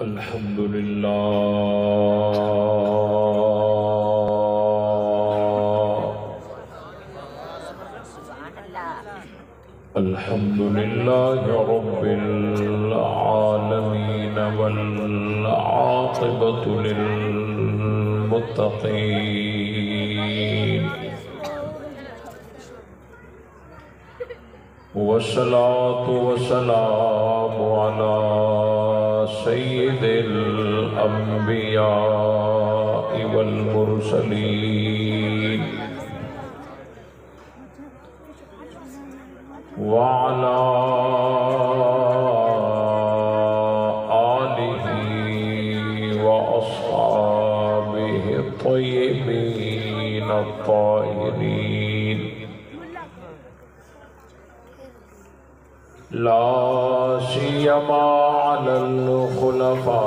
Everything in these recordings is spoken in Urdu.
الحمد لله الحمد لله رب العالمين والعاقبة للمتقين والصلاة والسلام على سيد الأنبياء والمرسلين وعلى آله وأصحابه الطيبين الطاهرين لا سيما على الخلفاء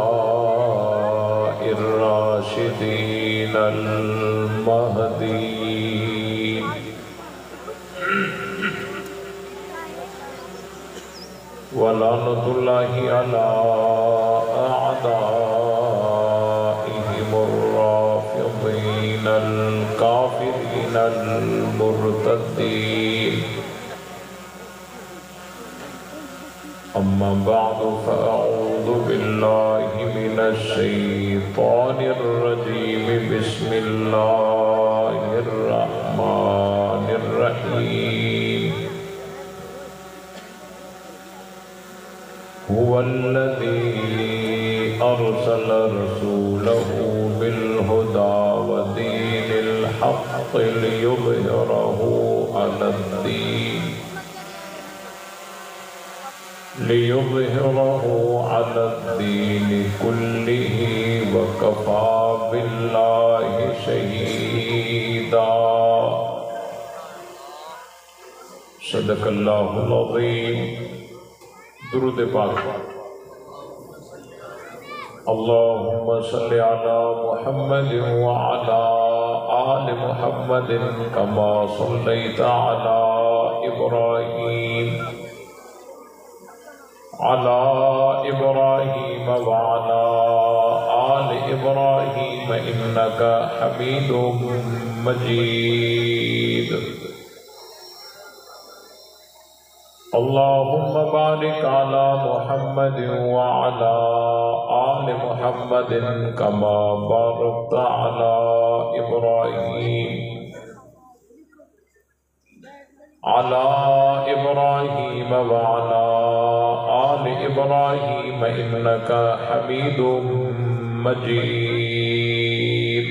الراشدين المهديين ولعنة الله على أعدائهم الرافضين الكافرين المرتدين أما بعد فأعوذ بالله من الشيطان الرجيم بسم الله الرحمن الرحيم هو الذي أرسل رسوله بالهدى ودين الحق ليظهره على الدين كله وكفى بالله شهيدا صدق الله العظيم درود پاک اللهم صل على محمد وعلى آل محمد كما صليت على إبراهيم وعلى آل إبراهيم إنك حميد مجيد اللهم بارك على محمد وعلى آل محمد كما باركت على إبراهيم وعلى آل إبراهيم إنك حميد مجيد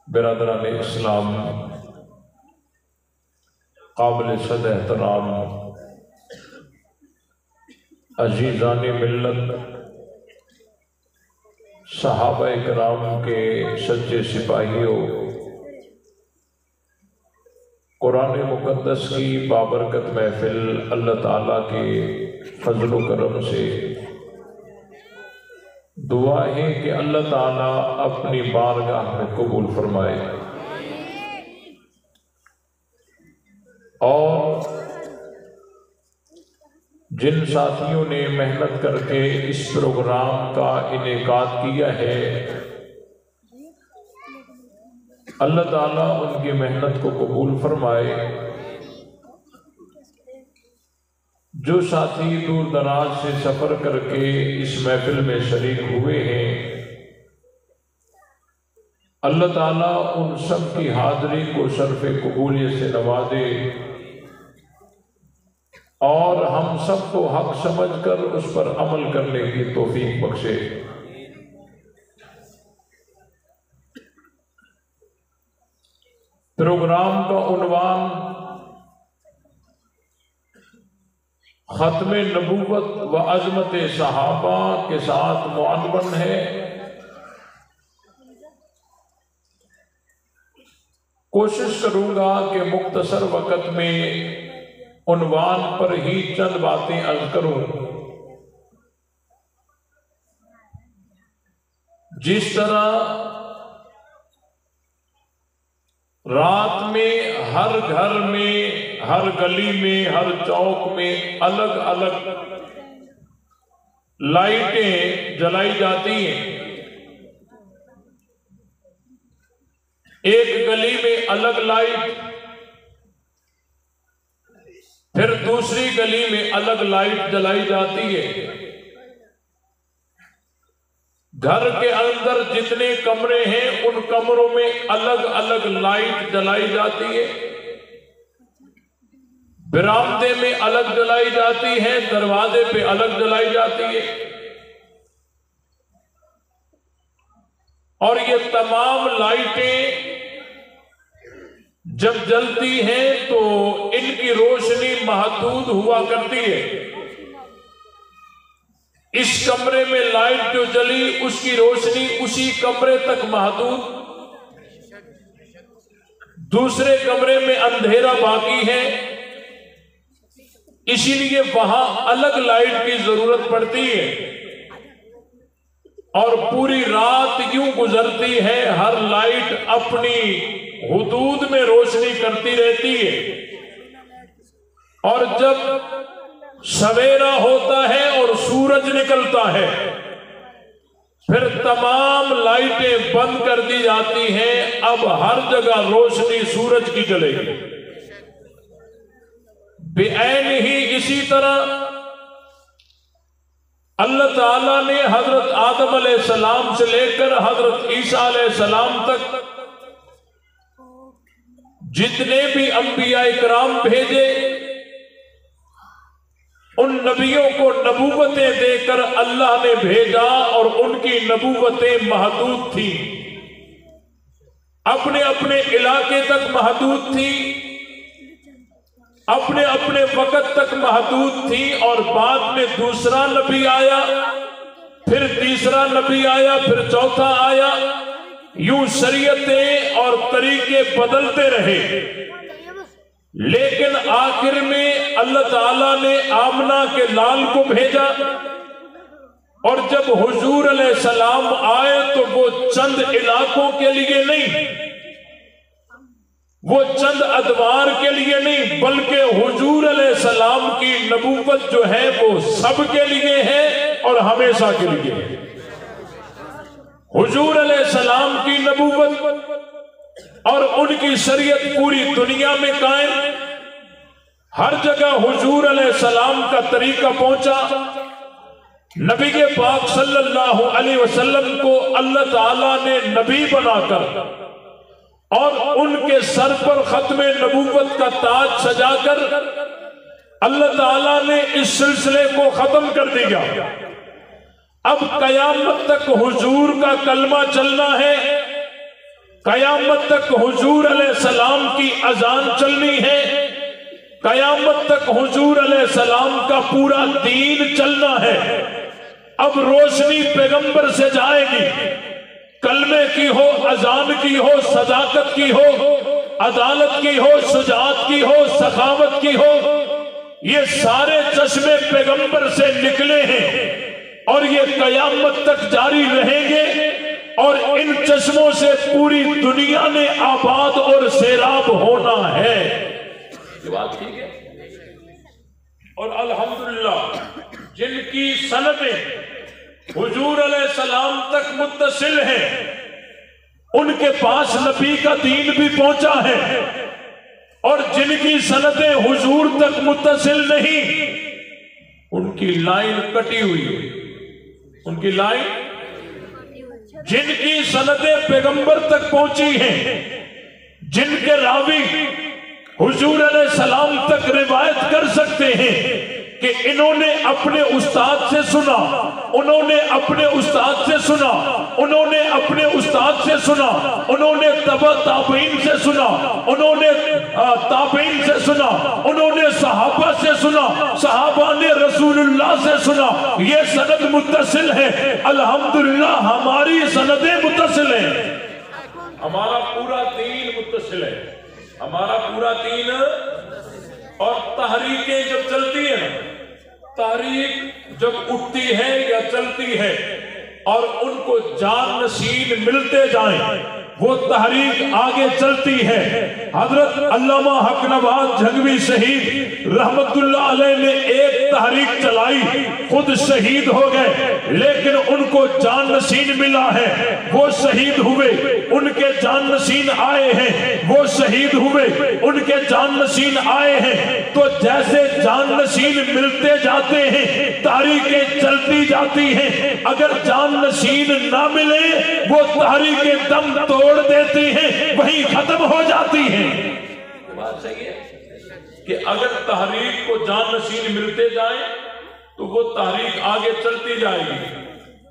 برادران اسلام، قابل صد احترام عزیزان ملت، صحابہ کرام کے سچے سپاہیوں، قرآن مقدس کی بابرکت محفل اللہ تعالیٰ کے فضل و کرم سے دعا ہے کہ اللہ تعالیٰ اپنی بارگاہ میں قبول فرمائے، اور جن ساتھیوں نے محنت کر کے اس پروگرام کا انعقاد کیا ہے، اللہ تعالیٰ ان کی محنت کو قبول فرمائے۔ جو ساتھی دور دراز سے سفر کر کے اس محفل میں شریک ہوئے ہیں، اللہ تعالیٰ ان سب کی حاضری کو شرف قبولیت سے نوازے، اور ہم سب کو حق سمجھ کر اس پر عمل کرنے کی توفیق بخشے۔ پروگرام کا عنوان ختم نبوت و عظمت صحابہ کے ساتھ معنون ہے۔ کوشش کروں گا کہ مختصر وقت میں عنوان پر ہی چند باتیں عرض کروں۔ جس طرح رات میں ہر گھر میں، ہر گلی میں، ہر چوک میں الگ الگ لائٹیں جلائی جاتی ہیں۔ ایک گلی میں الگ لائٹ، پھر دوسری گلی میں الگ لائٹ جلائی جاتی ہے۔ گھر کے اندر جتنے کمرے ہیں ان کمروں میں الگ الگ لائٹ جلائی جاتی ہے۔ برآمدے میں الگ جلائی جاتی ہے، دروازے پہ الگ جلائی جاتی ہے۔ اور یہ تمام لائٹیں جب جلتی ہیں تو ان کی روشنی محدود ہوا کرتی ہے۔ اس کمرے میں لائٹ جو جلی اس کی روشنی اسی کمرے تک محدود، دوسرے کمرے میں اندھیرا باقی ہے، اسی لیے وہاں الگ لائٹ کی ضرورت پڑتی ہے۔ اور پوری رات یوں گزرتی ہے، ہر لائٹ اپنی حدود میں روشنی کرتی رہتی ہے۔ اور جب سویرا ہوتا ہے اور سورج نکلتا ہے پھر تمام لائٹیں بند کر دی جاتی ہیں، اب ہر جگہ روشنی سورج کی جلے گی۔ بعین ہی اسی طرح اللہ تعالیٰ نے حضرت آدم علیہ السلام سے لے کر حضرت عیسیٰ علیہ السلام تک جتنے بھی انبیاء کرام بھیجے ان نبیوں کو نبوتیں دے کر اللہ نے بھیجا، اور ان کی نبوتیں محدود تھیں، اپنے اپنے علاقے تک محدود تھیں، اپنے اپنے وقت تک محدود تھی۔ اور بعد میں دوسرا نبی آیا، پھر تیسرا نبی آیا، پھر چوتھا آیا، یوں شریعتیں اور طریقے بدلتے رہے۔ لیکن آخر میں اللہ تعالیٰ نے آمنہ کے لال کو بھیجا، اور جب حضور علیہ السلام آئے تو وہ چند علاقوں کے لیے نہیں، وہ چند ادوار کے لیے نہیں، بلکہ حضور علیہ السلام کی نبوت جو ہے وہ سب کے لیے ہے اور ہمیشہ کے لیے ہے۔ حضور علیہ السلام کی نبوت اور ان کی شریعت پوری دنیا میں قائم، ہر جگہ حضور علیہ السلام کا طریقہ پہنچا۔ نبی کے پاک صلی اللہ علیہ وسلم کو اللہ تعالیٰ نے نبی بنا کر اور ان کے سر پر ختم نبوت کا تاج سجا کر اللہ تعالیٰ نے اس سلسلے کو ختم کر دیا۔ اب قیامت تک حضور کا کلمہ چلنا ہے، قیامت تک حضور علیہ السلام کی اذان چلنی ہے، قیامت تک حضور علیہ السلام کا پورا دین چلنا ہے۔ اب روشنی پیغمبر سے جائے گی، کلمے کی ہو، اذان کی ہو، صداقت کی ہو، عدالت کی ہو، شجاعت کی ہو، سخاوت کی ہو، یہ سارے چشمے پیغمبر سے نکلے ہیں اور یہ قیامت تک جاری رہیں گے، اور ان چشموں سے پوری دنیا نے آباد اور سیراب ہونا ہے۔ یہ بات ٹھیک ہے؟ اور الحمدللہ جن کی سندیں حضور علیہ السلام تک متصل ہیں، ان کے پاس نبی کا دین بھی پہنچا ہے، اور جن کی سندیں حضور تک متصل نہیں ان کی لائن کٹی ہوئی ہے، ان کی لائن، جن کی سندیں پیغمبر تک پہنچی ہیں، جن کے راوی حضور علیہ السلام تک روایت کر سکتے ہیں کہ انہوں نے اپنے استاد سے سنا، انہوں نے اپنے استاد سے سنا، انہوں نے اپنے استاد سے سنا، انہوں نے تبع تابعین سے سنا، انہوں نے تابعین سے سنا، انہوں نے صحابہ سے سنا، صحابہ نے رسول اللہ سے سنا، یہ سند متصل ہے۔ الحمدللہ ہماری سندیں متصل ہیں، ہمارا پورا دین متصل ہے، ہمارا پورا دین۔ اور تحریکیں جب چلتی ہیں، تحریک جب اٹھتی ہے یا چلتی ہے اور ان کو جان نشین ملتے جائیں وہ تحریک آگے چلتی ہے۔ حضرت علامہ حق نواز جھنگوی شہید رحمت اللہ علیہ نے ایک تحریک چلائی، خود شہید ہو گئے، لیکن ان کو جان نشین ملا ہے، وہ شہید ہوئے، ان کے جان نشین آئے ہیں، وہ شہید ہوئے، ان کے جان نشین آئے ہیں۔ تو جیسے جان نشین ملتے جاتے ہیں تحریکیں چلتی جاتی ہیں، اگر جان نشین نہ ملے وہ تحریکیں دم توڑ دیتی ہیں، وہیں ختم ہو جاتی ہیں۔ بات صحیح ہے کہ اگر تحریک کو جان نشین ملتے جائیں تو وہ تحریک آگے چلتی جائے گی،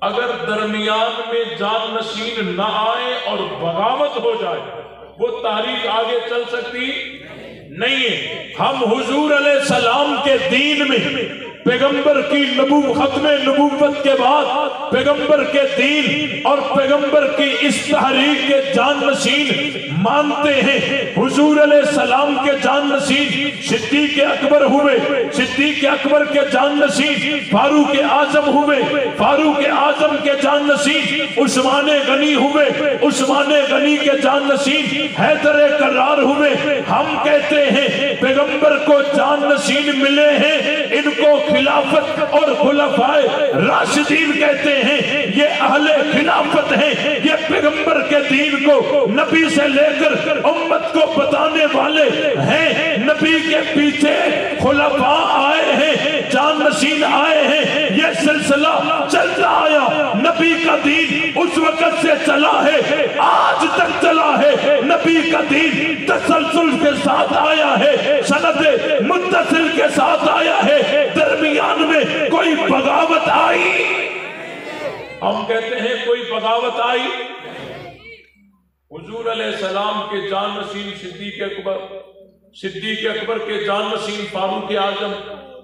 اگر درمیان میں جان نشین نہ آئے اور بغاوت ہو جائے وہ تحریک آگے چل سکتی نہیں ہے۔ ہم حضور علیہ السلام کے دین میں پیغمبر کی ختم نبوت کے بعد پیغمبر کے دین اور پیغمبر کی اس تحریک کے جان نشین مانتے ہیں۔ حضور علیہ السلام کے جان نشین صدیق اکبر ہوئے، صدیق اکبر کے جان نشین فاروق اعظم ہوئے، فاروق اعظم کے جان نشین عثمان غنی ہوئے، عثمان غنی کے جان نشین حیدر کرار ہوئے۔ ہم کہتے ہیں پیغمبر کو جان نشین ملے ہیں، ان کو خلافت اور خلفائے راشدین کہتے ہیں، یہ اہل خلافت ہیں، یہ پیغمبر کے دین کو نبی سے لے کر امت کو بتانے والے ہیں۔ نبی کے پیچھے خلفاء آئے ہیں، جان نشین آئے ہیں، یہ سلسلہ چلتا آیا، نبی کا دین اس وقت سے چلا ہے، آج تک چلا ہے۔ نبی کا دین تسلسل کے ساتھ آیا ہے، سند متصل کے ساتھ آیا ہے، درمیان میں کوئی بغاوت آئی؟ ہم کہتے ہیں کوئی بغاوت آئی؟ حضور علیہ السلام کے جان نشین صدیق اکبر، صدیق اکبر کے جان نشین فاروق اعظم،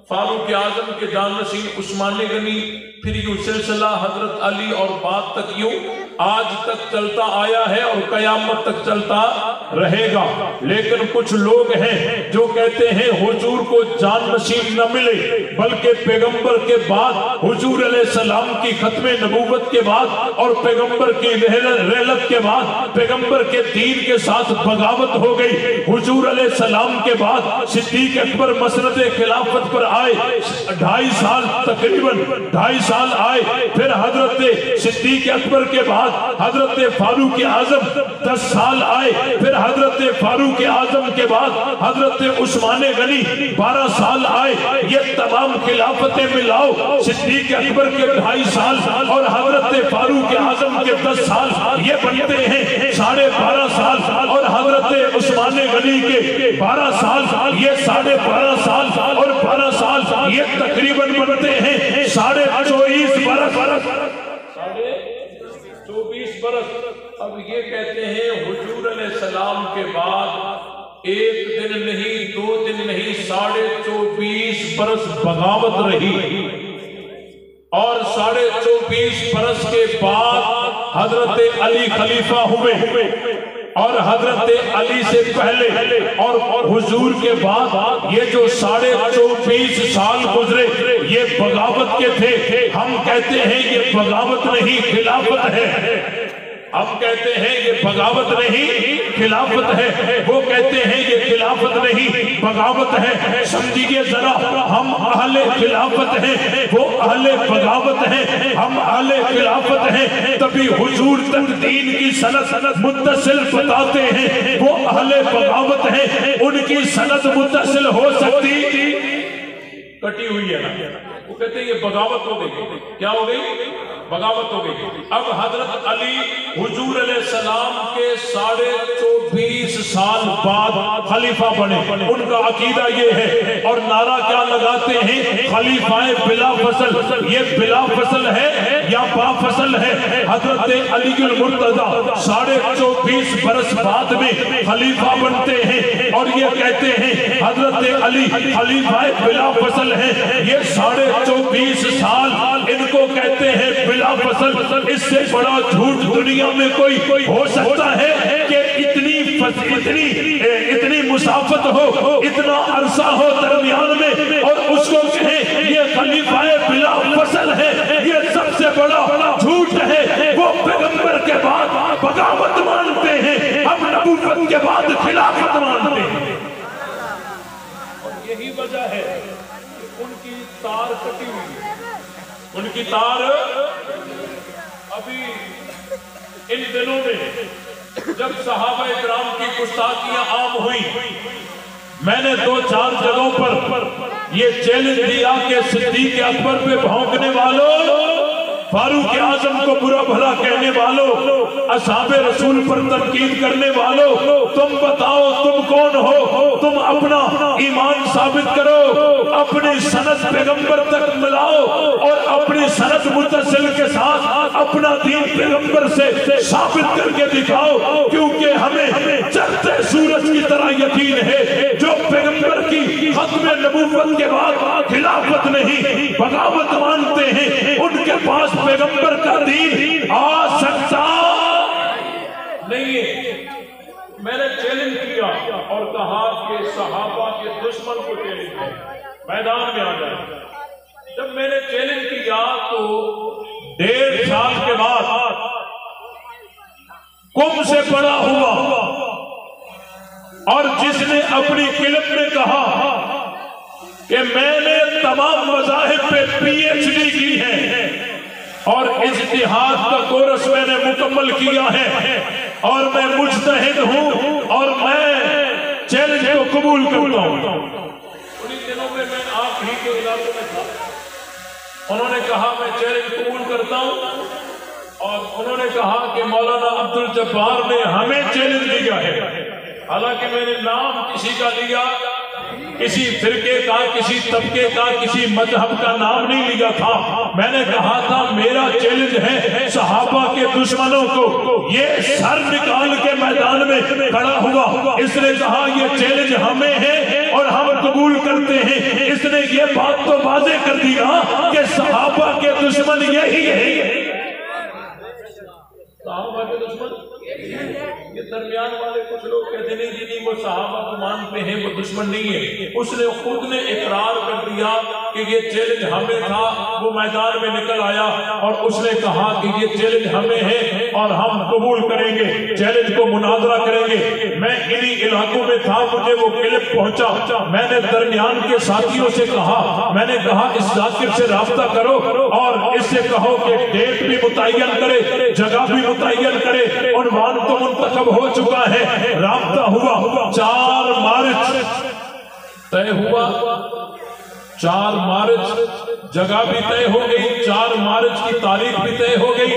فاروق اعظم کے جان نشین عثمان غنی، پھر یوں سلسلہ حضرت علی اور بعد تک یوں آج تک چلتا آیا ہے اور قیامت تک چلتا رہے گا۔ لیکن کچھ لوگ ہیں جو کہتے ہیں حضور کو جان نشین نہ ملے، بلکہ پیغمبر کے بعد حضور علیہ السلام کی ختم نبوت کے بعد اور پیغمبر کی رحلت کے بعد پیغمبر کے دین کے ساتھ بغاوت ہو گئی۔ حضور علیہ السلام کے بعد صدیق اکبر مسند خلافت پر آئے، 2.5 سال تقریباً 2.5 سال آئے، پھر حضرت صدیق اکبر کے بعد حضرت فاروق اعظم 10 سال آئے، پھر حضرت فاروق اعظم کے بعد حضرت عثمان غنی 12 سال آئے۔ یہ تمام خلافتیں ملاؤ، صدیق اکبر کے 2.5 سال اور حضرت فاروق اعظم کے 10 سال، یہ بنتے ہیں 12.5 سال، اور حضرت عثمان غنی کے 12 سال، یہ 12.5 سال اور 12 سال، یہ تقریباً بنتے ہیں 24.5 برس، 24 برس۔ اب یہ کہتے ہیں حضور علیہ السلام کے بعد 1 دن نہیں، 2 دن نہیں، 24.5 برس بغاوت رہی، اور 24.5 برس کے بعد حضرت علی خلیفہ ہوئے، اور حضرت علی سے پہلے اور حضور کے بعد یہ جو 24.5 سال گزرے یہ بغاوت کے تھے۔ ہم کہتے ہیں یہ بغاوت نہیں خلافت ہے، ہم کہتے ہیں یہ بغاوت نہیں خلافت ہے، وہ کہتے ہیں یہ خلافت نہیں بغاوت ہے۔ سمجھیے ذرا، ہم اہل خلافت ہیں، وہ اہل بغاوت ہیں، ہم اہل خلافت ہیں، تبھی حضور تک دین کی سند متصل بتاتے ہیں، وہ اہل بغاوت ہیں، ان کی سند متصل ہو سکتی کٹی ہوئی ہے نا، وہ کہتے ہیں یہ بغاوت ہو گئی۔ کیا ہو گئی؟ بغاوت ہو گئی۔ اب حضرت علی حضور علیہ السلام کے 24.5 سال بعد خلیفہ بنے، ان کا عقیدہ یہ ہے، اور نعرہ کیا لگاتے ہیں؟ خلیفہ بلا فصل۔ یہ بلا فصل ہے یا با فصل ہے؟ حضرت علی المرتضی 24.5 برس بعد میں خلیفہ بنتے ہیں، اور یہ کہتے ہیں حضرت علی خلیفہ بلا فصل ہے۔ یہ 24.5 سال ان کو کہتے ہیں بلا فصل۔ اس سے بڑا جھوٹ دنیا میں کوئی ہو سکتا ہے کہ اتنی مسافت ہو، اتنا عرصہ ہو درمیان میں، اور اس کو کہیں یہ خلیفہ بلا فصل ہے؟ یہ سب سے بڑا جھوٹ ہے۔ وہ پیغمبر کے بعد بغاوت مانتے نبوت کے بعد خلافت مانتے ہیں۔ اور یہی وجہ ہے کہ ان کی تار کٹی ہوئی ہے، ان کی تار ابھی ان دنوں میں جب صحابہ اکرام کی گستاخیاں عام ہوئی، میں نے 2-4 جگہوں پر یہ چیلنج دیا کہ صدیق اکبر پہ بھونکنے والوں، فاروق اعظم کو برا بھلا کہنے والوں، اصحاب رسول پر تنقید کرنے والوں، تم بتاؤ تم کون ہو؟ تم اپنا ایمان ثابت کرو، اپنی سند پیغمبر تک ملاؤ اور اپنی سند متصل کے ساتھ اپنا دین پیغمبر سے ثابت کر کے دکھاؤ، کیونکہ ہمیں چڑھتے سورج کی طرح یقین ہے جو پیغمبر کی ختم نبوت کے بعد خلافت نہیں بغاوت مانتے ہیں، ان کے پاس پیغمبر کا دین آ سکتا نہیں ہے۔ میں نے چیلنج کیا اور کہا کہ صحابہ کے دشمن کو چیلنج ہے، میدان میں آ جائے۔ جب میں نے چیلنج کیا تو 1.5 سال کے بعد کم سے بڑا ہوا اور جس نے اپنی کلپ میں کہا کہ میں نے تمام مذاہب پہ PhD کی ہے اور اجتہاد کا کورس میں نے مکمل کیا ہے اور میں مجتہد ہوں اور میں چیلنج کو قبول کرتا ہوں۔ انہی دنوں میں آپ ہی کے علاقے میں تھا، انہوں نے کہا میں چیلنج قبول کرتا ہوں، اور انہوں نے کہا کہ مولانا عبدالجبار نے ہمیں چیلنج دیا ہے، حالانکہ میں نے نام کسی کا لیا، کسی فرقے کا، کسی طبقے کا، کسی مذہب کا نام نہیں لیا تھا۔ میں نے کہا تھا میرا چیلنج ہے صحابہ کے دشمنوں کو، یہ سر نکال کے میدان میں کھڑا ہوا، اس نے کہا یہ چیلنج ہمیں ہے اور ہم قبول کرتے ہیں۔ اس نے یہ بات تو واضح کر دی نا کہ صحابہ کے دشمن یہی ہے۔ صحابہ کے دشمن یہ درمیان والے کچھ لوگ کہتے نہیں جی وہ صحابہ کو مانتے ہیں، وہ دشمن نہیں ہے۔ اس نے خود نے اقرار کر دیا کہ یہ چیلنج ہمیں تھا، وہ میدان میں نکل آیا اور اس نے کہا کہ یہ چیلنج ہمیں ہے اور ہم قبول کریں گے، چیلنج کو مناظرہ کریں گے۔ میں انہی علاقوں میں تھا، مجھے وہ کلپ پہنچا، میں نے درمیان کے ساتھیوں سے کہا، میں نے کہا اس ذاکر سے رابطہ کرو اور اس سے کہو کہ ڈیٹ بھی متعین کرے، جگہ بھی متعین کرے، عنوان تو منتخب ہو چکا ہے۔ رابطہ ہوا، 4 مارچ طے ہوا، 4 مارچ جگہ بھی طے ہو گئی، 4 مارچ کی تاریخ بھی طے ہو گئی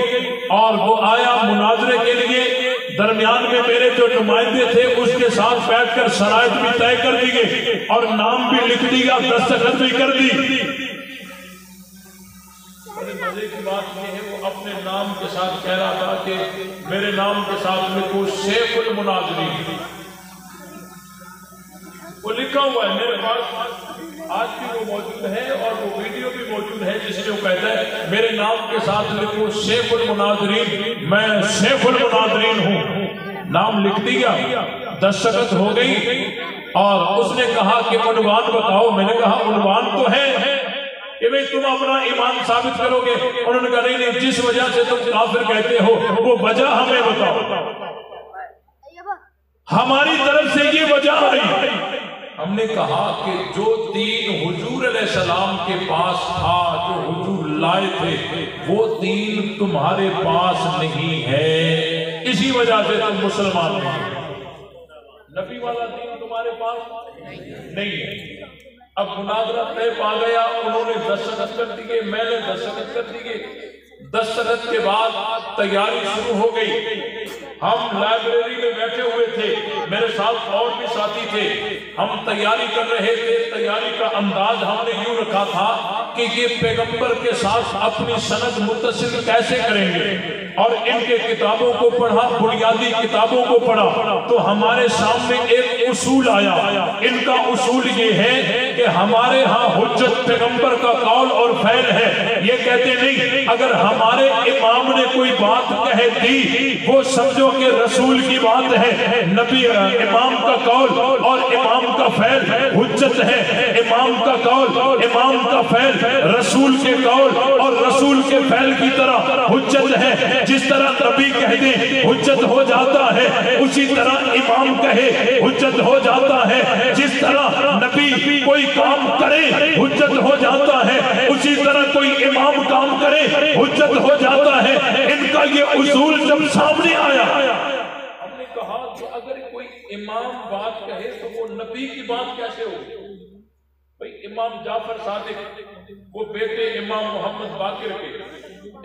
اور وہ آیا مناظرے کے لیے۔ درمیان میں میرے جو نمائندے تھے اس کے ساتھ بیٹھ کر شرائط بھی طے کر دی گئی اور نام بھی لکھ دیا، دستخط بھی کر دی۔ مزے کی بات یہ ہے وہ اپنے نام کے ساتھ کہہ رہا تھا کہ میرے نام کے ساتھ لکھو شیخ المناظرین، وہ لکھا ہوا ہے میرے پاس، آج بھی وہ موجود ہے اور وہ ویڈیو بھی موجود ہے جس میں وہ کہتا ہے میرے نام کے ساتھ لکھو شیخ المناظرین، میں شیخ المناظرین ہوں۔ نام لکھ دیا، دستخط ہو گئی اور اس نے کہا کہ عنوان بتاؤ۔ میں نے کہا عنوان تو ہے کہ بھئی تم اپنا ایمان ثابت کرو گے۔ انہوں نے کہا نہیں، جس وجہ سے تم کافر کہتے ہو وہ وجہ ہمیں بتاؤ۔ ہماری طرف سے یہ وجہ آئی، ہم نے کہا کہ جو دین حضور علیہ السلام کے پاس تھا، جو حضور لائے تھے، وہ دین تمہارے پاس نہیں ہے، اسی وجہ سے تم مسلمان نہیں۔ نبی والا دین تمہارے پاس نہیں ہے۔ اب مناظرہ طے پا گیا، انہوں نے دستخط کر دیے، میں نے دستخط کر دیے۔ دستخط کے بعد تیاری شروع ہو گئی۔ ہم لائبریری میں بیٹھے ہوئے تھے، میرے ساتھ اور بھی ساتھی تھے، ہم تیاری کر رہے تھے۔ تیاری کا انداز ہم نے یوں رکھا تھا کہ یہ پیغمبر کے ساتھ اپنی سند متصل کیسے کریں گے، اور ان کے کتابوں کو پڑھا، بنیادی کتابوں کو پڑھا تو ہمارے سامنے ایک اصول آیا۔ ان کا اصول یہ ہے کہ ہمارے ہاں حجت پیغمبر کا قول اور فعل ہے۔ یہ کہتے نہیں اگر ہمارے امام نے کوئی بات کہہ دی وہ سمجھو کہ رسول کی بات ہے، نبی امام کا قول اور امام کا فعل حجت ہے، امام کا قول امام کا فعل رسول کے قول اور رسول کے فعل کی طرح حجت ہے. جس طرح نبی کہہ دیں حجت ہو جاتا ہے، اسی طرح امام کہے حجت ہو جاتا ہے. جس طرح نبی کوئی کام کرے حجت ہو جاتا ہے، اسی طرح کوئی امام کام کرے حجت ہو جاتا ہے. ان کا یہ اصول جب سامنے آیا، ہم نے کہا کہ اگر کوئی امام بات کہے تو وہ نبی کی بات کیسے ہوگی؟ بھئی امام جعفر صادق وہ بیٹے امام محمد باقر کے،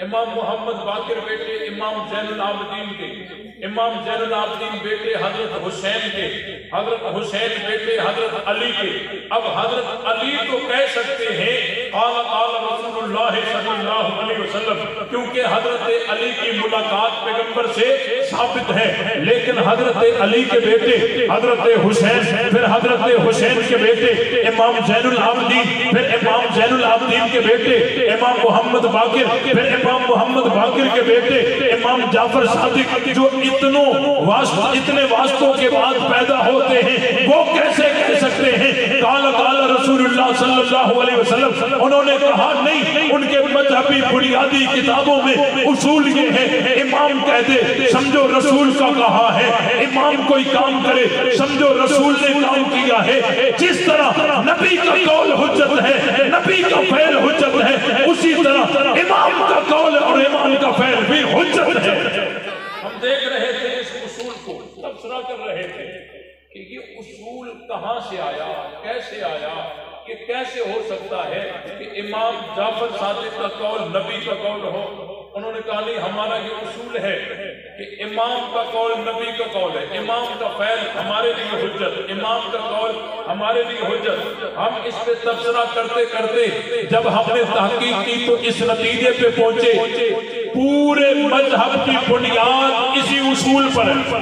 امام محمد باقر بیٹے امام زین العابدین کے، امام زین العابدین بیٹے حضرت حسین کے، حضرت حسین بیٹے حضرت علی کے. اب حضرت علی تو کہہ سکتے ہیں قال قال رسول اللہ صلی اللہ علیہ وسلم، کیونکہ حضرت علی کی ملاقات پیغمبر سے ثابت ہے. لیکن حضرت علی کے بیٹے حضرت حسین، پھر حضرت حسین کے بیٹے امام زین العابدین، پھر امام زین العابدین کے بیٹے امام محمد باقر، پھر امام محمد باقر کے بیٹے امام جعفر صادق، جو اتنے واسطوں کے بعد پیدا ہوتے ہیں، وہ کیسے کہہ سکتے ہیں قال قال رسول اللہ صلی اللہ علیہ وسلم؟ انہوں نے کہا نہیں، ان کے مذہبی بنیادی کتابوں میں اصول یہ ہے امام کہہ دے سمجھو رسول کا کہا ہے، امام کوئی کام کرے سمجھو رسول نے کام کیا ہے. جس طرح نبی کا قول حجت ہے، نبی کا فعل حجت ہے، اسی طرح امام کا قول اور امام کا فعل بھی حجت ہے. ہم دیکھ رہے تھے اس اصول کو، تبصرہ کر رہے تھے کہ یہ اصول کہاں سے آیا، کیسے آیا، کہ کیسے ہو سکتا ہے کہ امام جعفر صادق کا قول نبی کا قول ہو. انہوں نے کہا نہیں، ہمارا یہ اصول ہے کہ امام کا قول نبی کا قول ہے، امام کا فعل ہمارے لیے حجت، امام کا قول ہمارے لیے حجت. ہم اس پہ تبصرہ کرتے کرتے جب ہم نے تحقیق کی تو اس نتیجے پہ پہنچے پورے مذہب کی بنیاد اسی اصول پر ہے.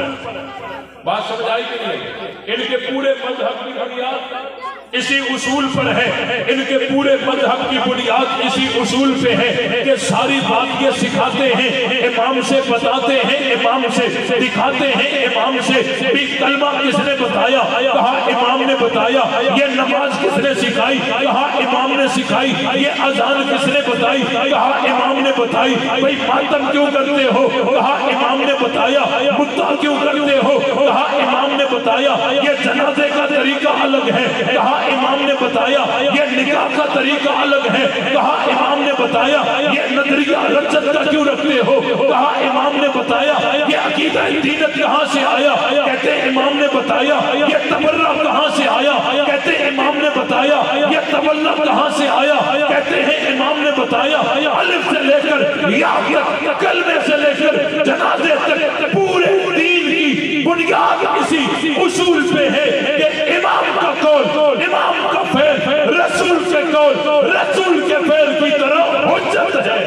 بات سمجھائی کہ نہیں؟ ان کے پورے مذہب کی بنیاد اسی اصول پر ہے. ان کے پورے مذہب کی بنیاد اسی اصول پہ ہے کہ ساری بات یہ سکھاتے ہیں، امام سے بتاتے ہیں، امام سے دکھاتے ہیں. امام سے بھی کلمہ کس نے بتایا؟ کہا امام نے بتایا. یہ نماز کس نے سکھائی؟ کہا امام نے سکھائی. یہ اذان کس نے بتائی؟ کہا امام نے بتائی. بھئی ماتم کیوں کرتے ہو؟ کہا امام نے بتایا. مدعا کیوں کرتے ہو؟ کہا امام نے بتایا. یہ جنازے کا طریقہ الگ ہے، کہا امام نے بتایا. یہ نکاح کا طریقہ الگ ہے، کہا امام نے بتایا. یہ نظریہ رجت کا کیوں رکھتے ہو؟ کہا امام نے بتایا. یہ عقیدہ دینت کہاں سے آیا؟ کہتے امام نے بتایا. یہ تبرہ کہاں سے آیا؟ کہتے امام نے بتایا. یہ تولہ کہاں سے آیا؟ کہتے ہیں امام نے بتایا. الف سے لے کر یا تک، کلمے سے لے کر جنازے تک، پورے دین کی بنیاد اسی اصول پہ ہے کہ امام کا قول، امام کا فعل رسول کے قول، رسول کے فعل کی طرح حجت ہے.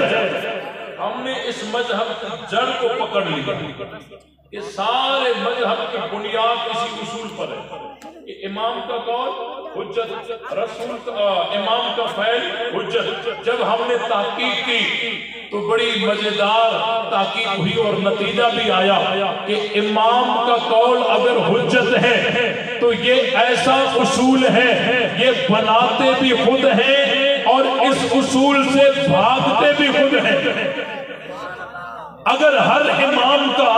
ہم نے اس مذہب کی جڑ کو پکڑ لیا کہ سارے مذہب کی بنیاد اسی اصول پر ہے کہ امام کا قول حجت، رسول کا امام کا فعل حجت. جب ہم نے تحقیق کی تو بڑی مزیدار تحقیق ہوئی اور نتیجہ بھی آیا کہ امام کا قول اگر حجت ہے تو یہ ایسا اصول ہے، یہ بناتے بھی خود ہیں اور اس اصول سے بھاگتے بھی خود ہیں. اگر ہر امام کا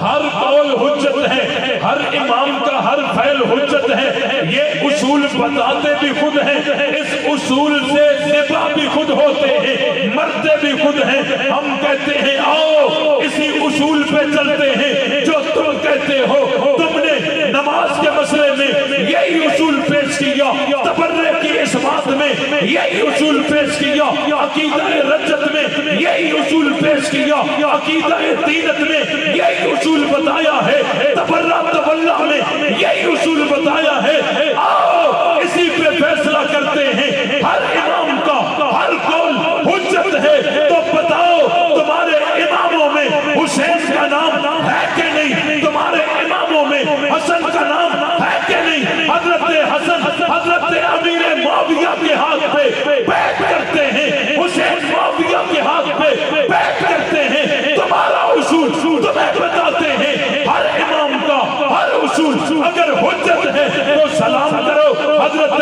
ہر قول حجت ہے، ہر امام کا ہر فعل حجت ہے، یہ اصول بتاتے بھی خود ہیں، اس اصول سے ذبح بھی خود ہوتے ہیں، مرتے بھی خود ہیں. ہم کہتے ہیں آؤ اسی اصول پہ چلتے ہیں جو تم کہتے ہو. تم نے نماز کے مسئلے میں یہی اصول پیش کیا، تبرے کی اس بات میں یہی اصول پیش کیا، عقیدہ رجت میں یہی اصول پیش کیا، عقیدہ دینت میں یہی اصول بتایا ہے، تبرہ تولہ میں یہی اصول بتایا ہے. آؤ اسی پہ فیصلہ کرتے ہیں. ہر امام کا ہر قول حجت ہے تو بتاؤ تمہارے اماموں میں حسین کا نام ہے کہ نہیں؟ تمہارے اماموں میں حسن کا نام ہے کہ نہیں؟ حضرت حسن حضرت امیر معاویہ کے ہاتھ پہ بیعت کرتے ہیں، حسین معاویہ کے ہاتھ پہ بیعت کرتے ہیں. تمہارا اصول تمہیں بتاتے ہیں. ہر امام کا ہر اصول اگر حجت ہے تو سلام کرو حضرت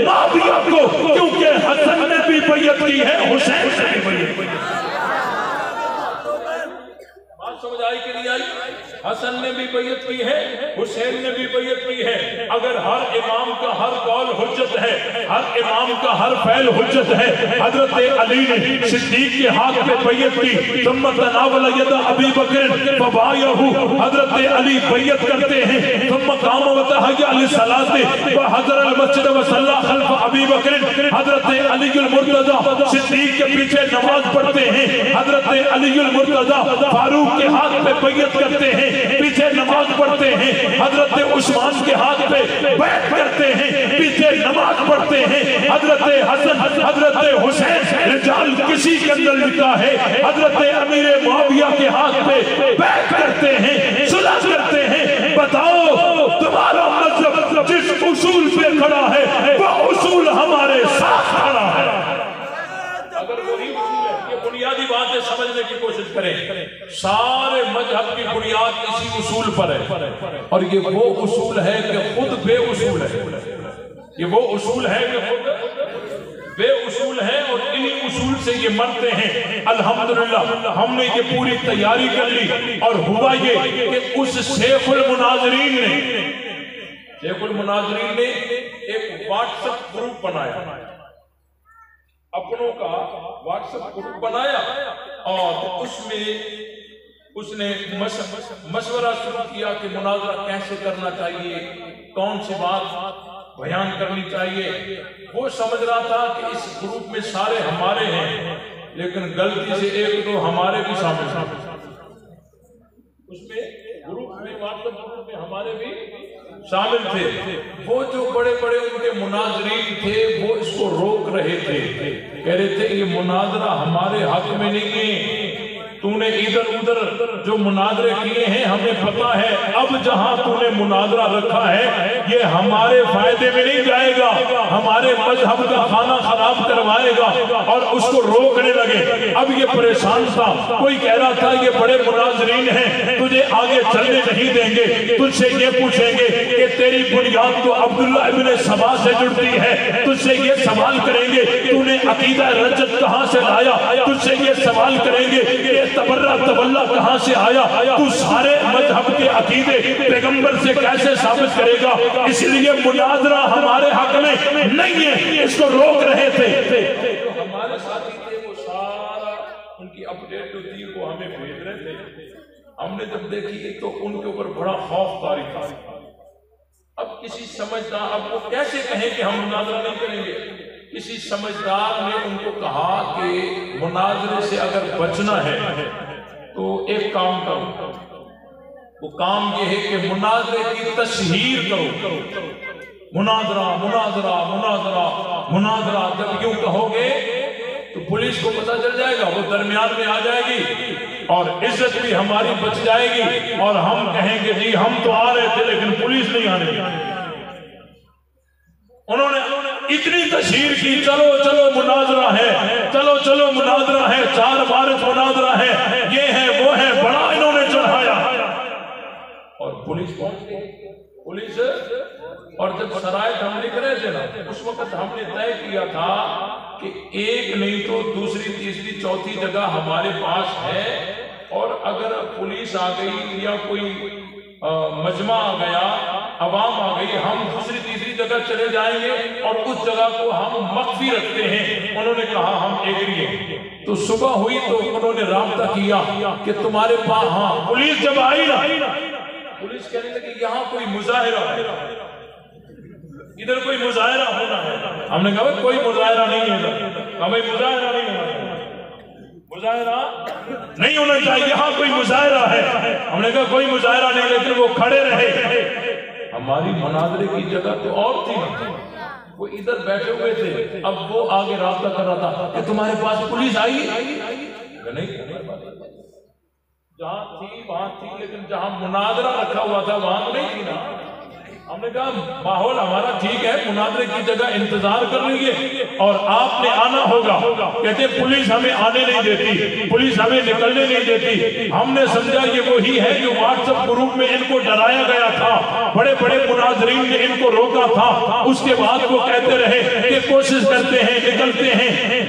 معاویہ کو، کیونکہ حسن نے بھی بیعت کی ہے، حسین سے بھی بیعت کی ہے۔ بات سمجھ آئی کہ نہیں آئی؟ حسن نے بھی بیعت کی ہے، حسین نے بھی بیعت کی ہے۔ اگر ہر امام کا ہر قول حجت ہے، ہر امام کا ہر فعل حجت ہے، حضرت علی نے صدیق کے ہاتھ پہ بیعت کی، ثم تناول ید ابی بکر فبایعہ، حضرت علی بیعت کرتے ہیں، ثم قام وتحیّا للصلاۃ وحضر المسجد وصلی خلف ابی بکر، حضرت علی المرتضی صدیق کے پیچھے نماز پڑھتے ہیں، حضرت علی المرتضی فاروق کے ہاتھ پہ بیعت کرتے ہیں، پیچھے نماز پڑھتے ہیں، حضرت عثمان کے ہاتھ پہ بیعت کرتے ہیں، پیچھے نماز پڑھتے ہیں، حضرت حسن حضرت حسین رجال کسی کے اندر لکھا ہے، حضرت امیر معاویہ کے ہاتھ پہ بیعت کرتے ہیں، صلح کرتے ہیں۔ بتاؤ تمہارا مذہب جس اصول پہ کھڑا ہے وہ اصول ہمارے ساتھ کھڑا ہے۔ اگر وہی اصول ہے، یہ بنیادی بات ہے، سمجھنے کی کوشش کریں۔ سارے مذہب کی بنیاد اسی اصول پر ہے، اور یہ وہ اصول ہے کہ خود بے اصول ہے، یہ وہ اصول ہے کہ خود بے اصول ہے، اور انہی اصول سے یہ مرتے ہیں۔ الحمدللہ ہم نے یہ پوری تیاری کر لی، اور ہوا یہ کہ اس شیخ المناظرین نے ایک واٹس ایپ گروپ بنایا، اپنوں کا واٹس ایپ گروپ بنایا، اور اس نے مشورہ شروع کیا کہ مناظرہ کیسے کرنا چاہیے، کون سی بات بیان کرنی چاہیے۔ وہ سمجھ رہا تھا کہ اس گروپ میں سارے ہمارے ہیں، لیکن غلطی سے ایک دو ہمارے بھی شامل ہیں، اس میں گروپ میں واٹس ایپ گروپ میں ہمارے بھی شامل تھے۔ وہ جو بڑے بڑے ان کے مناظرین تھے وہ اس کو روک رہے تھے، کہہ رہے تھے یہ مناظرہ ہمارے حق میں نہیں ہے، تو نے ادھر ادھر جو مناظرے کیے ہیں ہمیں پتا ہے، اب جہاں تو نے مناظرہ رکھا ہے یہ ہمارے فائدے میں نہیں جائے گا، ہمارے مذہب کا کھانا خراب کروائے گا، اور اس کو روکنے لگے۔ اب یہ پریشان تھا، کوئی کہہ رہا تھا یہ بڑے مناظرین ہیں تجھے آگے چلنے نہیں دیں گے، تجھ سے یہ پوچھیں گے کہ تیری بنیاد تو عبداللہ ابن سبا سے جڑتی ہے، تجھ سے یہ سوال کریں گے تو نے عقیدہ رجت کہاں سے لایا، تجھ سے یہ سوال کریں گے کہ تبرہ تولہ کہاں سے آیا، تو سارے مذہب کے عقیدے پیغمبر سے کیسے ثابت کرے گا؟ اس لیے مناظرہ ہمارے حق میں نہیں ہے، اس کو روک رہے تھے۔ تو ہمارے ساتھی تھے وہ سارا ان کی اپڈیٹ جو تھی وہ ہمیں بھیج رہے تھے، ہم نے جب دیکھی تو ان کے اوپر بڑا خوف طاری تھا۔ اب کسی سمجھدار، اب وہ کیسے کہیں کہ ہم مناظرہ نہیں کریں گے؟ کسی سمجھدار نے ان کو کہا کہ مناظرے سے اگر بچنا ہے تو ایک کام کرو، وہ کام یہ ہے کہ مناظرے کی تشہیر کرو، مناظرہ مناظرہ مناظرہ مناظرہ۔ جب یوں کہو گے تو پولیس کو پتہ چل جائے گا، وہ درمیان میں آ جائے گی، اور عزت بھی ہماری بچ جائے گی، اور ہم کہیں گے جی ہم تو آ رہے تھے لیکن پولیس نہیں آنے گی۔ انہوں نے اتنی تشہیر کی، چلو چلو مناظرہ ہے، چلو چلو مناظرہ ہے، 4 مارچ مناظرہ ہے، یہ ہے وہ ہے، بڑا انہوں نے چڑھایا۔ اور پولیس پہنچ گئی، پولیس، اور جب شرائط ہم لکھ رہے تھے نا اس وقت ہم نے طے کیا تھا کہ ایک نہیں تو دوسری تیسری چوتھی جگہ ہمارے پاس ہے، اور اگر پولیس آ گئی یا کوئی مجمع آ گیا، عوام آ گئی، ہم دوسری تیسری جگہ چلے جائیں گے اور اس جگہ کو ہم مخفی رکھتے ہیں۔ انہوں نے کہا ہم ایگری ہیں۔ تو صبح ہوئی تو انہوں نے رابطہ کیا کہ تمہارے پاس، ہاں پولیس جب آئی نا، پولیس کہنے لگی یہاں کوئی مظاہرہ ہے، ادھر کوئی مظاہرہ ہونا ہے۔ ہم نے کہا کوئی مظاہرہ نہیں ہے، ہمیں مظاہرہ نہیں ہونا ہے، مظاہرہ نہیں ہونا چاہیے، یہاں کوئی مظاہرہ ہے۔ ہم نے کہا کوئی مظاہرہ نہیں، لیکن وہ کھڑے رہے۔ ہماری مناظرے کی جگہ تو اور تھی، وہ ادھر بیٹھے ہوئے تھے، اب وہ آگے رابطہ کر رہا تھا کہ تمہارے پاس پولیس آئی؟ نہیں، جہاں تھی وہاں تھی، لیکن جہاں مناظرہ رکھا ہوا تھا وہاں تو نہیں تھی نا۔ ہم نے کہا ماحول ہمارا ٹھیک ہے، مناظرے کی جگہ انتظار کر لیجیے اور آپ نے آنا ہوگا۔ کہتے پولیس ہمیں آنے نہیں دیتی، پولیس ہمیں نکلنے نہیں دیتی۔ ہم نے سمجھا یہ وہی ہے جو واٹس ایپ گروپ میں ان کو ڈرایا گیا تھا، بڑے بڑے مناظرین نے ان کو روکا تھا، اس کے بعد وہ کہتے رہے کہ کوشش کرتے ہیں نکلتے ہیں،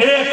1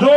2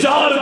4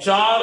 4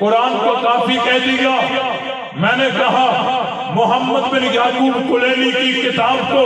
قرآن کو کافی کہہ دیا۔ میں نے کہا محمد بن یعقوب کلینی کی کتاب کو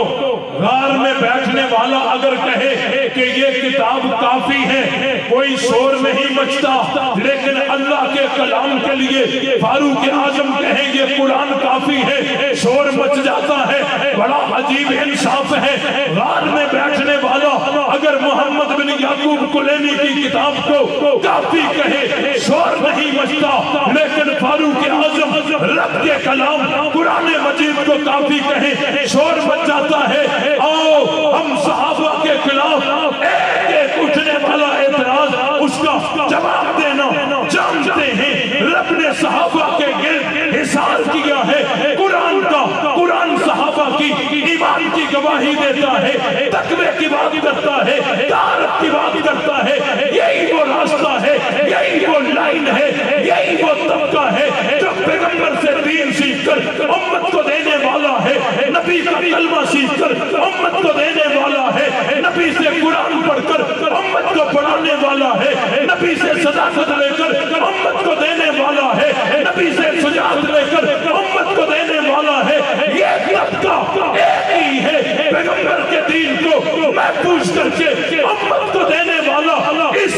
غار میں بیٹھنے والا اگر کہے کہ یہ کتاب کافی ہے کوئی شور نہیں مچتا، لیکن اللہ کے کلام کے لیے فاروق اعظم کہیں یہ قرآن کافی ہے، شور مچ جاتا ہے۔ بڑا عجیب انصاف ہے، غار میں بیٹھنے والا اگر محمد بن یعقوب کلینی کی کتاب کو کافی کہے شور نہیں مچتا، لیکن فاروق اعظم رب کے کلام قرآن مجید کو کافی کہیں شور مچ جاتا ہے۔ آؤ ہم صحابہ کے خلاف ایک ایک اٹھنے والا اعتراض اس کا جواب دینا جانتے ہیں۔ رب نے صحابہ کے گرد حصار کیا ہے قرآن کا، قرآن صحابہ کی ایمان کی گواہی دیتا ہے، تقوی کی بات کرتا ہے، طاعت کی بات کرتا ہے۔ یہی وہ راستہ ہے، یہی وہ لائن ہے، یہی وہ طبقہ ہے جو پیغمبر سے دین سیکھ کر امت کو دینے والا ہے، نبی کا کلمہ سیکھ کر امت کو دینے والا ہے، نبی سے قرآن پڑھ کر امت کو پڑھانے والا ہے، نبی سے صداقت لے کر امت کو دینے والا ہے، نبی سے شجاعت لے کر امت کو دینے والا ہے۔ یہ طبقہ ایک ہی ہے، پیغمبر کے دین کو محفوظ کر کے امت کو دینے والا۔ اس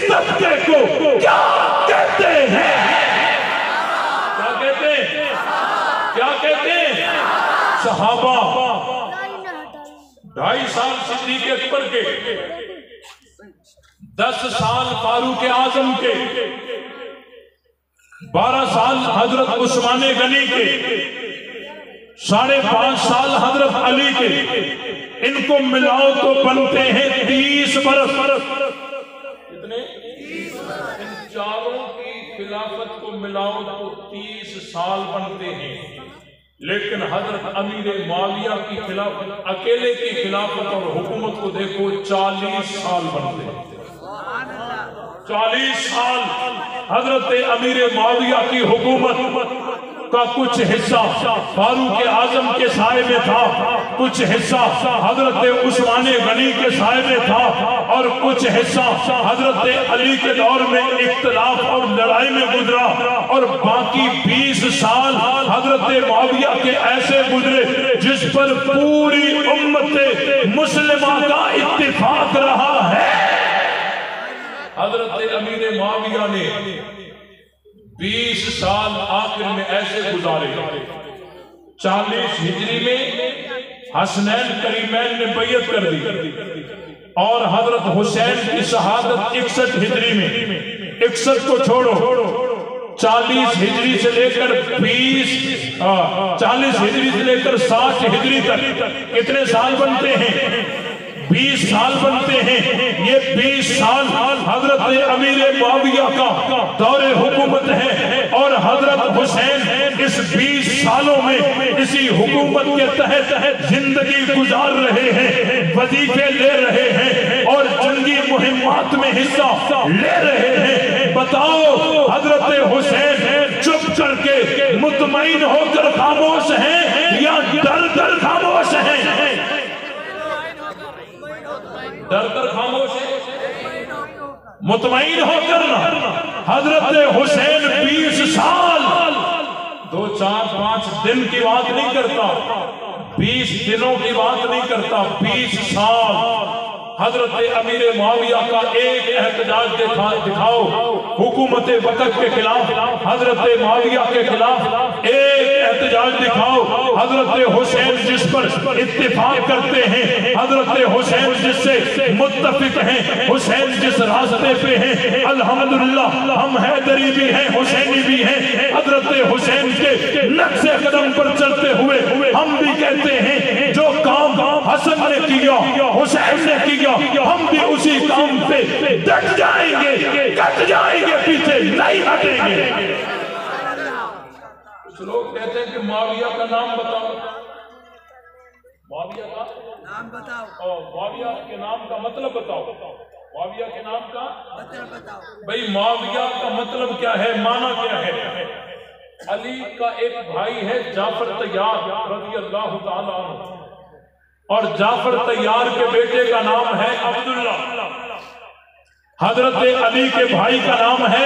طبقے کو کیا کہتے ہیں؟ کیا کہتے ہیں؟ کیا کہتے ہیں؟ صحابہ 2.5 سال صدیق اکبر کے، 10 سال فاروق اعظم کے، 12 سال حضرت عثمان غنی کے، 5.5 سال حضرت علی کے، ان کو ملاؤ تو بنتے ہیں 30 برس۔ کتنے؟ ان چاروں کی خلافت کو ملاؤ تو 30 سال بنتے ہیں، لیکن حضرت امیر معاویہ کی خلافت، اکیلے کی خلافت اور حکومت کو دیکھو 40 سال بنتے ہیں۔ 40 سال حضرت امیر معاویہ کی حکومت کا کچھ حصہ فاروق اعظم کے سائے میں تھا، کچھ حصہ حضرت عثمان غنی کے سائے میں تھا، اور کچھ حصہ حضرت علی کے دور میں اختلاف اور لڑائی میں گزرا، اور باقی 20 سال حضرت معاویہ کے ایسے گزرے جس پر پوری امت مسلمہ کا اتفاق رہا ہے۔ حضرت امیر معاویہ نے 20 سال آخر میں ایسے گزارے۔ 40 ہجری میں حسنین کریمین نے بیعت کر دی، اور حضرت حسین کی شہادت 61 ہجری میں، 61 کو چھوڑو، 40 ہجری سے لے کر 40 ہجری سے لے کر 60 ہجری تک کتنے سال بنتے ہیں؟ 20 سال بنتے ہیں۔ یہ 20 سال حضرت امیر معاویہ کا دور حکومت ہے، اور حضرت حسین اس 20 سالوں میں اسی حکومت کے تحت زندگی گزار رہے ہیں، وظیفے لے رہے ہیں، اور جنگی مہمات میں حصہ لے رہے ہیں۔ بتاؤ حضرت حسین چپ کر کے مطمئن ہو کر خاموش ہیں یا ڈر کر خاموش ہیں؟ ڈر کر خاموش ہے، مطمئن ہو کر نہ۔ حضرت حسین 20 سال 2 4 5 دن کی بات نہیں کرتا، 20 دنوں کی بات نہیں کرتا، 20 سال حضرت امیر معاویہ کا ایک احتجاج دکھاؤ حکومت وقت کے خلاف، حضرت معاویہ کے خلاف ایک احتجاج دکھاؤ۔ حضرت حسین جس پر اتفاق کرتے ہیں، حضرت حسین جس سے متفق ہیں، حسین جس راستے پہ ہیں، الحمدللہ ہم حیدری بھی ہیں، حسینی بھی ہیں، حضرت حسین کے نقش قدم پر چلتے ہوئے ہم بھی کہتے ہیں جو کام حسن نے کیا، حسین نے کیا، ہم بھی اسی کام پہ ڈٹ جائیں گے، کٹ جائیں گے، پیچھے نہیں ہٹیں گے۔ کچھ لوگ کہتے ہیں کہ معاویہ کا نام بتاؤ، معاویہ کا نام بتاؤ، اور معاویہ کے نام کا مطلب بتاؤ، معاویہ کے نام کا مطلب بتاؤ۔ بھئی معاویہ کا مطلب کیا ہے، معنی کیا ہے؟ علی کا ایک بھائی ہے جعفر طیار رضی اللہ تعالیٰ عنہ، اور جعفر طیار کے بیٹے کا نام ہے عبداللہ، حضرت علی کے بھائی کا نام ہے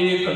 1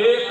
1